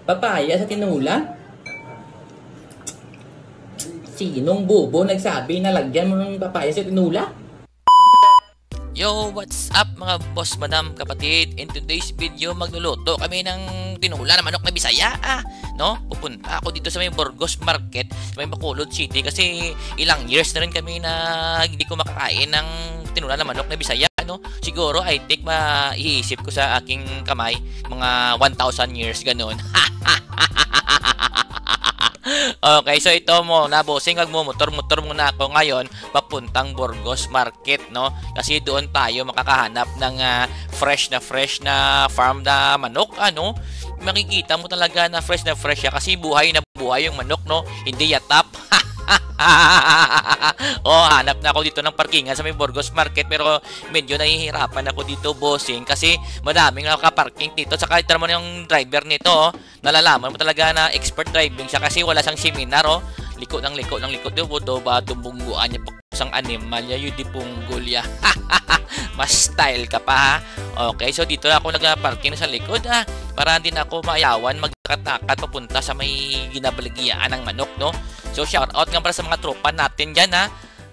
Papaya sa tinula? Sinong bobo nagsabi na lagyan mo ng papaya sa tinula? Yo, what's up mga boss, madam, kapatid? In today's video, magluluto kami ng tinula na manok na Bisaya, no? Pupunta ako dito sa may Burgos Market, sa may Bacolod City, kasi ilang years na rin kami na hindi ko makakain ng tinula na manok na Bisaya, no? Siguro, I think, maiisip ko sa aking kamay, mga 1,000 years, ganun. Okay, so ito mo na bossing, magmumotor-motor muna ako ngayon papuntang Burgos Market, no? Kasi doon tayo makakahanap ng fresh na farm na manok, ano? Makikita mo talaga na fresh siya kasi buhay na buhay yung manok, no? Hindi yatap. Oh, hanap na ako dito ng parkingan sa may Burgos Market, pero medyo nahihirapan ako dito, bossing, kasi madaming nakaparking dito. Saka ito naman yung driver nito, oh. Nalalaman mo talaga na expert driving siya kasi wala siyang seminar, oh. Liko ng liko yung buto ba tumbungguan niya sang animal ya yun di punggol ya. Mas style ka pa, ha? Okay, so dito ako nagpa-parking sa likod, para din ako maayawan magtakat papunta sa may ginabaligyan ng manok, no? So shout out nga para sa mga tropa natin diyan,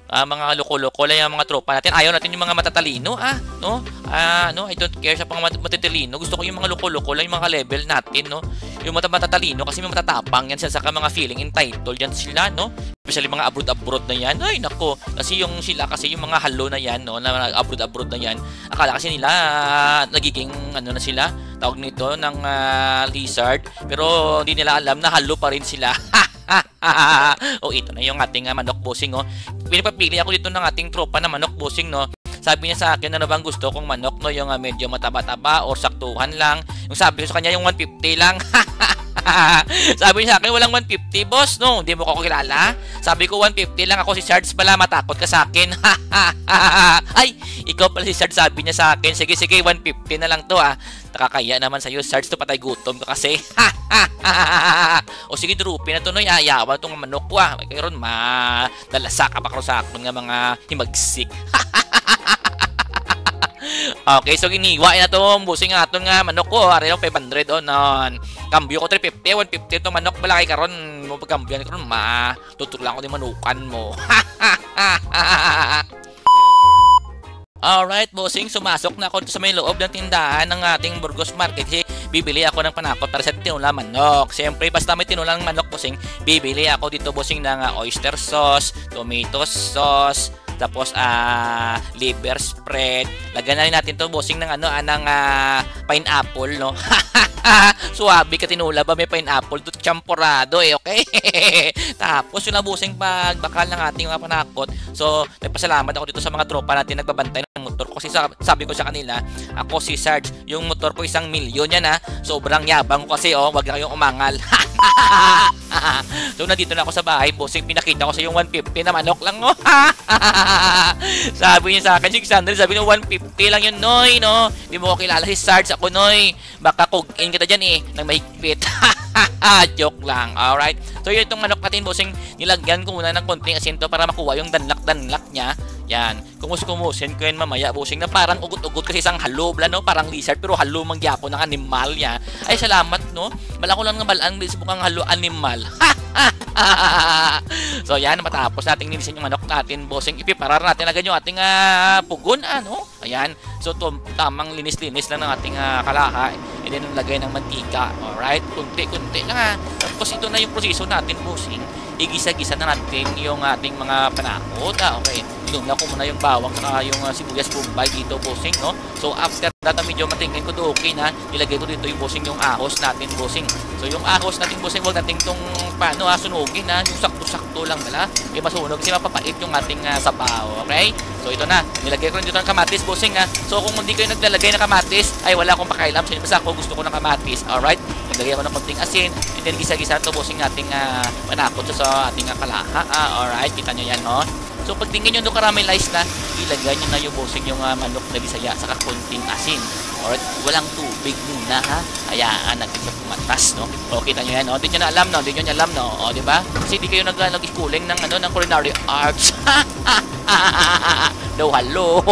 mga loko-loko lang yung mga tropa natin. Ayaw natin yung mga matatalino, no? No, I don't care sa pang matatalino. Gusto ko yung mga loko-loko lang yung mga level natin, no? Yung matatalino kasi may matatapang yan saka mga feeling entitled yan sila, no? Especially mga abroad na yan. Ay, nako. Kasi yung sila, kasi yung mga halo na yan, no? Na abroad na yan. Akala kasi nila, nagiging, ano na sila, tawag nito, ng lizard. Pero hindi nila alam na halo pa rin sila. Oh, ito na yung ating manok, bossing, oh. Pinapapili ako dito ng ating tropa na manok, bossing, no? Sabi niya sa akin, ano bang gusto kong manok, no? Yung medyo mataba-taba or saktuhan lang. Yung sabi ko sa kanya, yung 150 lang. Sabi niya sa akin, walang 150, boss, no? Hindi mo ko kilala. Sabi ko, 150 lang. Ako si Sarge pala, matakot ka sa akin. Ay, ikaw pala si Sarge, sabi niya sa akin. Sige, 150 na lang to, Nakakaya naman sa'yo, Sarge, to patay gutom ka kasi. O sige, drupi na to, no? Ayawa itong manok ko, Kaya madalasa ka pa sa akin ng mga himagsik. Okay, so giniwa na to, busing aton nga manok ko, ari 500 non. Kambyo ko 350, 150 to manok, balaki karon mo pagkambyan karon tutulang ko di manukan mo. Alright, bossing, sumasok na ako sa may loob ng tindahan ng ating Burgos Market. Kasi bibili ako ng panakot para sa tinulang manok. Siyempre, basta may tinulang manok, bossing, bibili ako dito, bossing, ng oyster sauce, tomato sauce, tapos liver spread. Lagyan na rin natin to, bossing, ng ng pineapple, no? Suwabe ka tinula ba, may pineapple to, champurado, okay? Tapos yung nabusing pagbakal ng ating mga panakot. So nagpasalamat ako dito sa mga tropa natin nagbabantay ng motor ko, kasi sabi ko sa kanila, ako si Sarge, yung motor ko 1 milyon yan, sobrang yabang ko kasi, wag na kayong umangal. So nandito na ako sa bahay, bossing, pinakita ko sa yung 150 na manok lang, Sabi niya sa akin, 600, sabi niya 150 lang yun, Noy, no? Di mo ko kilala si Sarge, ako, Noy. Baka kugin kita dyan, ng mahigpit. Joke lang, alright? So yun itong manok natin, bossing, nilagyan ko muna ng konting asinto para makuha yung danlak niya. Yan, kumusin ko yun mamaya, bossing, na parang ugot-ugot kasi isang halo, no? Parang lizard, pero halo mangyapo ng animal yan. Ay, salamat, no? Bala ko lang nga balaan, bukang halo animal. So yan, matapos nating nilisin yung manok natin, bossing, ipiparar natin agad yung ating pugon, Ayan, so tamang linis-linis lang ng ating kalaha, and then lagay ng mantika. Alright, kunti-kunti lang, Tapos ito na yung proseso natin, bossing. Igisa-gisa na natin yung ating mga panakot, okay. Ilumla ko muna yung bawang saka yung sibuyas bombay dito, bossing, no? So after that, medyo matingin ko to, okay na. Nilagay ko dito yung, bossing, yung ahos natin, bossing. So yung ahos natin, bossing, huwag natin itong sunugin, yung sakto-sakto lang nila. Masunog kasi mapapait yung ating sabaw, okay? So ito na, nilagay ko rin dito ng kamatis, bossing, So kung hindi kayo naglalagay ng kamatis, ay wala akong pakailam sa inyo. Basta ako gusto ko ng kamatis, alright? Naglagay ako ng konting asin, and then gisa-gisa to, bossing, ating panakot sa ating kalaha. Alright, kita nyo yan, no? So pag tingin nyo doon caramelize na, ilagay nyo na yung, bossing, yung manok na Bisaya saka konting asin. Alright, walang tubig muna, hayaan natin sa pumatas, no? O, kita nyo yan, no? Hindi nyo na alam, no? Hindi nyo alam, no? O, diba? Kasi di kayo nag-schooling ng, ng culinary arts. No, halo.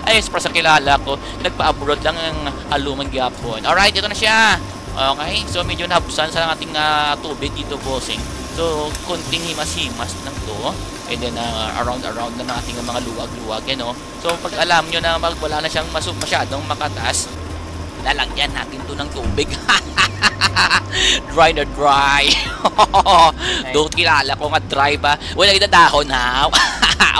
Ay, para sa kilala ko, nagpa-abroad lang ang halo mangyapon. Alright, ito na siya. Okay? So medyo nabsan sa ating tubig dito, bossing. So konting himas-himas lang to. And then around ng ating mga luwag-luwag, no? So pag alam nyo na wala na siyang masyadong makataas, lalagyan natin to ng tubig. Dry na dry. Doon kilala ko nga dry ba? Wala kita dahon, ha?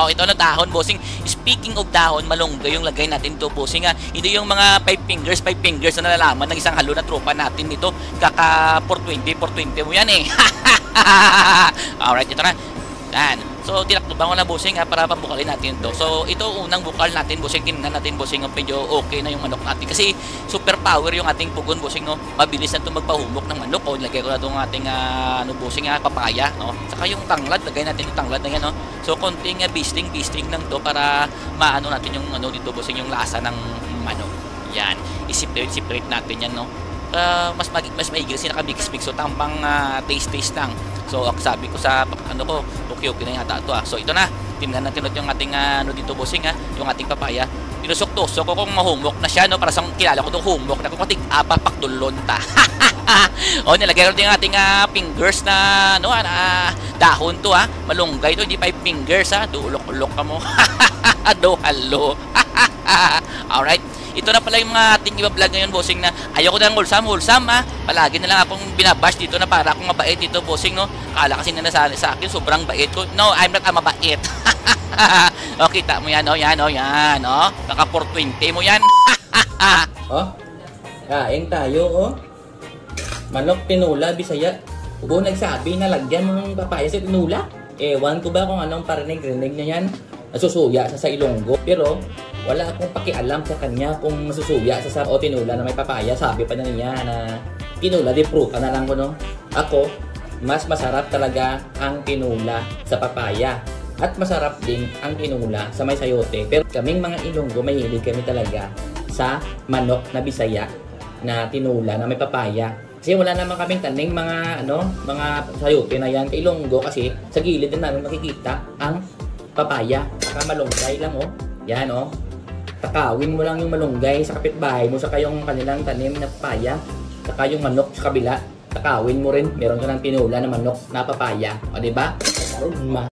Oh, ito na dahon, bossing. Speaking of dahon, malunggay yung lagay natin to, bossing, ha? Hindi yung mga 5 fingers na nalalaman ng isang halo na tropa natin nito. Kaka 420 mo yan, eh. Alright, ito na. Yan. So, tinaktuban ko na, bossing, ha, para pabukalin natin to. So, ito unang bukal natin, bossing. Tingnan natin, bossing, medyo okay na yung manok natin. Kasi, super power yung ating pugon, bossing, no? Mabilis na ito magpahumok ng manok. O, lagay ko na itong ating, bossing, papaya, no? Saka yung tanglad, lagay natin yung tanglad na yan, no? So, konting bisting lang to para maano natin yung, dito, bossing, yung lasa ng manok. Yan. I-separate natin yan, no? Mas maigil kasi naka-mix. So, tampang taste lang. So, sabi ko sa okay na yata ito, So, ito na. Tingnan natin yung ating dito, bossing, yung ating papaya. Pinusok-tusok ko kung mahumok na siya, no? Para sa kilala ko itong humok na kung ating pakdulon ta. O, nilagay ko yung ating fingers na, dahon to, malunggay to, hindi 5 fingers, Duulok-ulok ka mo. Halo. Alright. Ito na pala yung ating iba-vlog ngayon, bossing, na ayoko na ng wholesome, Palagi na lang akong binabash dito na para akong mabait dito, bossing, no? Kala kasi na sa akin, sobrang bait ko. No, I'm not mabait. O, kita mo yan, yan, Kaka 420 mo yan. Kain tayo, Manok tinula, Bisaya. Ubo nagsabi na lagyan mo ng papaya sa tinula. Ewan ko ba kung anong parinig-rinig niya yan. Nasusuya sa Ilonggo. Pero, wala akong pakialam sa kanya kung nasusuya sa o tinula na may papaya. Sabi pa na niya na tinula di pruta na lang ko, no? Ako, mas masarap talaga ang tinula sa papaya. At masarap din ang tinula sa may sayote. Pero kaming mga Ilonggo, mahilig kami talaga sa manok na Bisaya na tinula na may papaya. Kasi wala naman kaming taning mga sayote na yan. Kay Ilonggo kasi sa gilid din namin makikita ang papaya. Saka malunggay lang, Yan, Takawin mo lang yung malunggay sa kapitbahay mo, saka yung kanilang tanim na papaya, saka yung manok sa kabila. Takawin mo rin, meron ka ng tinula na manok na papaya. O, diba?